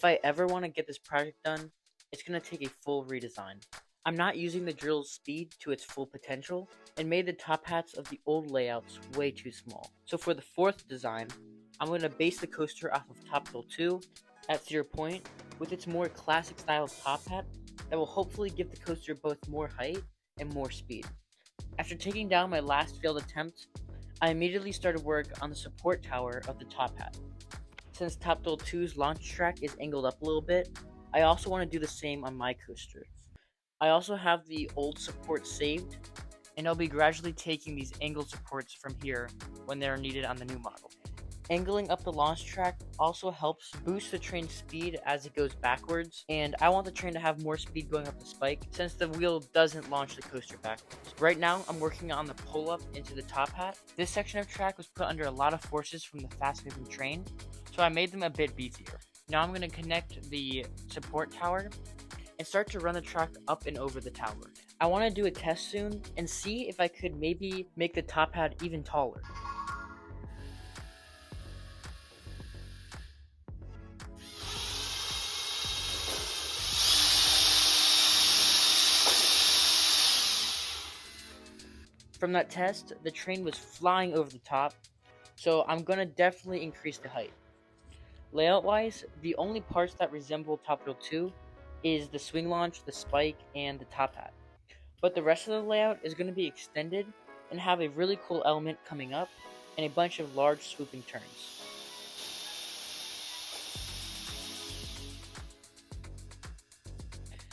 If I ever want to get this project done, it's going to take a full redesign. I'm not using the drill's speed to its full potential and made the top hats of the old layouts way too small. So for the fourth design, I'm going to base the coaster off of Top Thrill 2 at 0 point with its more classic style top hat that will hopefully give the coaster both more height and more speed. After taking down my last failed attempt, I immediately started work on the support tower of the top hat. Since Top Thrill 2's launch track is angled up a little bit, I also want to do the same on my coaster. I also have the old supports saved, and I'll be gradually taking these angled supports from here when they are needed on the new model. Angling up the launch track also helps boost the train's speed as it goes backwards, and I want the train to have more speed going up the spike since the wheel doesn't launch the coaster backwards. Right now, I'm working on the pull-up into the top hat. This section of track was put under a lot of forces from the fast-moving train, so I made them a bit beefier. Now I'm going to connect the support tower and start to run the track up and over the tower. I want to do a test soon and see if I could maybe make the top hat even taller. From that test, the train was flying over the top, so I'm going to definitely increase the height. Layout-wise, the only parts that resemble Top Thrill 2 is the swing launch, the spike, and the top hat. But the rest of the layout is going to be extended and have a really cool element coming up and a bunch of large swooping turns.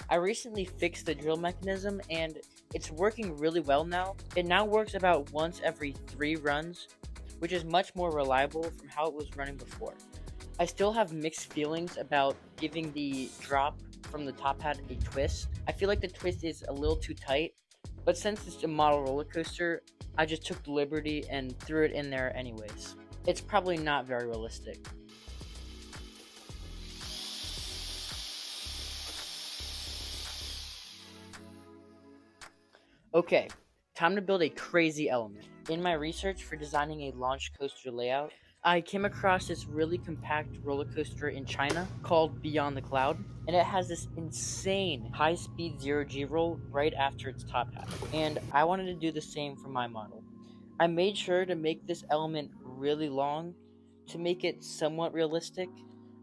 I recently fixed the drill mechanism and it's working really well now. It now works about once every 3 runs, which is much more reliable from how it was running before. I still have mixed feelings about giving the drop from the top hat a twist. I feel like the twist is a little too tight, but since it's a model roller coaster, I just took the liberty and threw it in there anyways. It's probably not very realistic. Okay, time to build a crazy element. In my research for designing a launch coaster layout, I came across this really compact roller coaster in China called Beyond the Cloud, and it has this insane high-speed 0G roll right after its top hat, and I wanted to do the same for my model. I made sure to make this element really long to make it somewhat realistic.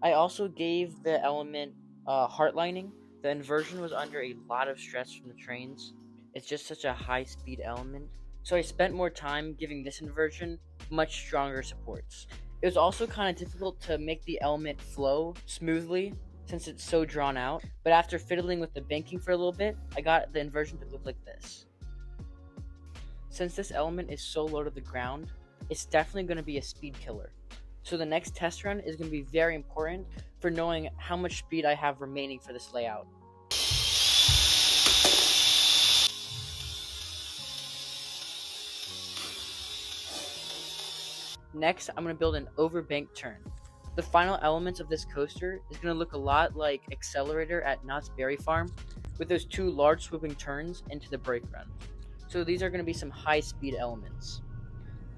I also gave the element heart lining. The inversion was under a lot of stress from the trains. It's just such a high-speed element. So I spent more time giving this inversion much stronger supports. It was also kind of difficult to make the element flow smoothly since it's so drawn out. But after fiddling with the banking for a little bit, I got the inversion to look like this. Since this element is so low to the ground, it's definitely going to be a speed killer. So the next test run is going to be very important for knowing how much speed I have remaining for this layout. Next, I'm going to build an Overbanked Turn. The final elements of this coaster is going to look a lot like Accelerator at Knott's Berry Farm, with those 2 large swooping turns into the brake run. So these are going to be some high speed elements.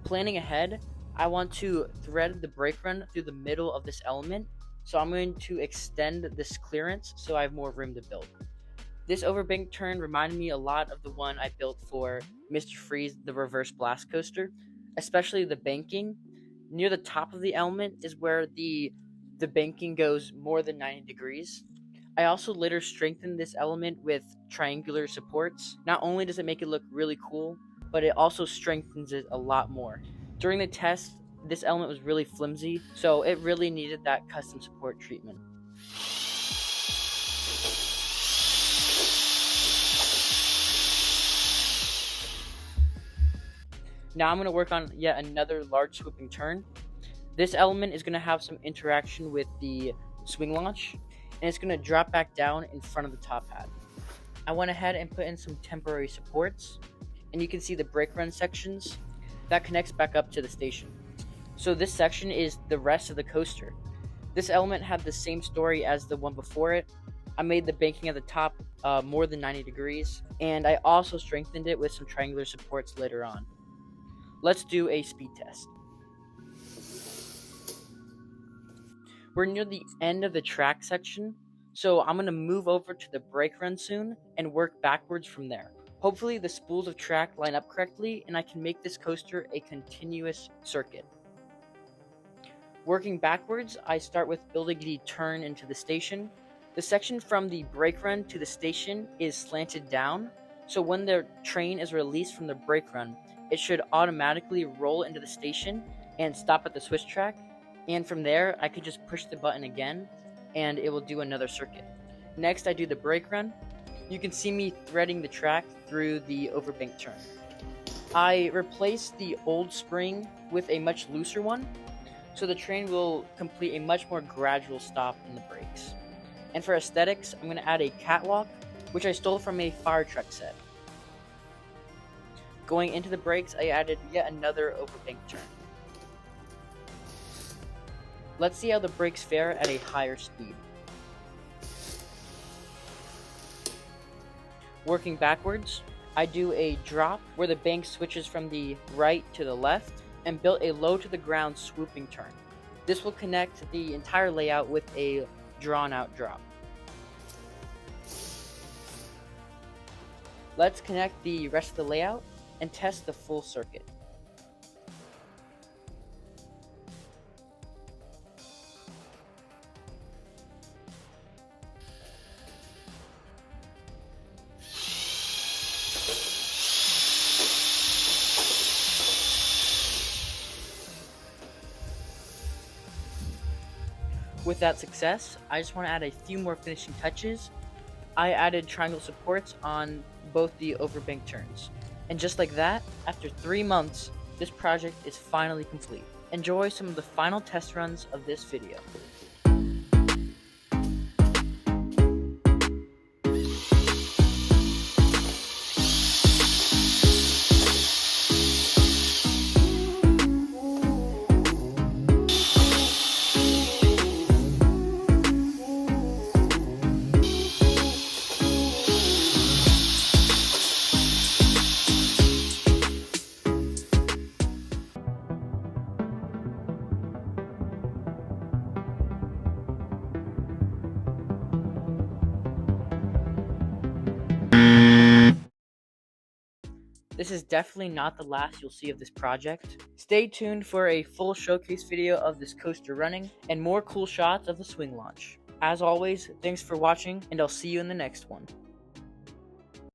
Planning ahead, I want to thread the brake run through the middle of this element, so I'm going to extend this clearance so I have more room to build. This Overbanked Turn reminded me a lot of the one I built for Mr. Freeze, the reverse blast coaster, especially the banking. Near the top of the element is where the banking goes more than 90 degrees. I also later strengthened this element with triangular supports. Not only does it make it look really cool, but it also strengthens it a lot more. During the test, this element was really flimsy, so it really needed that custom support treatment. Now I'm going to work on yet another large swooping turn. This element is going to have some interaction with the swing launch, and it's going to drop back down in front of the top hat. I went ahead and put in some temporary supports, and you can see the brake run sections that connects back up to the station. So this section is the rest of the coaster. This element had the same story as the one before it. I made the banking at the top more than 90 degrees, and I also strengthened it with some triangular supports later on. Let's do a speed test. We're near the end of the track section, so I'm going to move over to the brake run soon and work backwards from there. Hopefully the spools of track line up correctly and I can make this coaster a continuous circuit. Working backwards, I start with building the turn into the station. The section from the brake run to the station is slanted down, so when the train is released from the brake run, it should automatically roll into the station and stop at the switch track, and from there I could just push the button again and it will do another circuit. Next I do the brake run. You can see me threading the track through the overbanked turn. I replace the old spring with a much looser one, so the train will complete a much more gradual stop in the brakes. And for aesthetics, I'm going to add a catwalk, which I stole from a fire truck set. Going into the brakes, I added yet another overbanked turn. Let's see how the brakes fare at a higher speed. Working backwards, I do a drop where the bank switches from the right to the left and built a low to the ground swooping turn. This will connect the entire layout with a drawn out drop. Let's connect the rest of the layout and test the full circuit. With that success, I just want to add a few more finishing touches. I added triangle supports on both the overbanked turns. And just like that, after 3 months, this project is finally complete. Enjoy some of the final test runs of this video. This is definitely not the last you'll see of this project. Stay tuned for a full showcase video of this coaster running and more cool shots of the swing launch. As always, thanks for watching and I'll see you in the next one.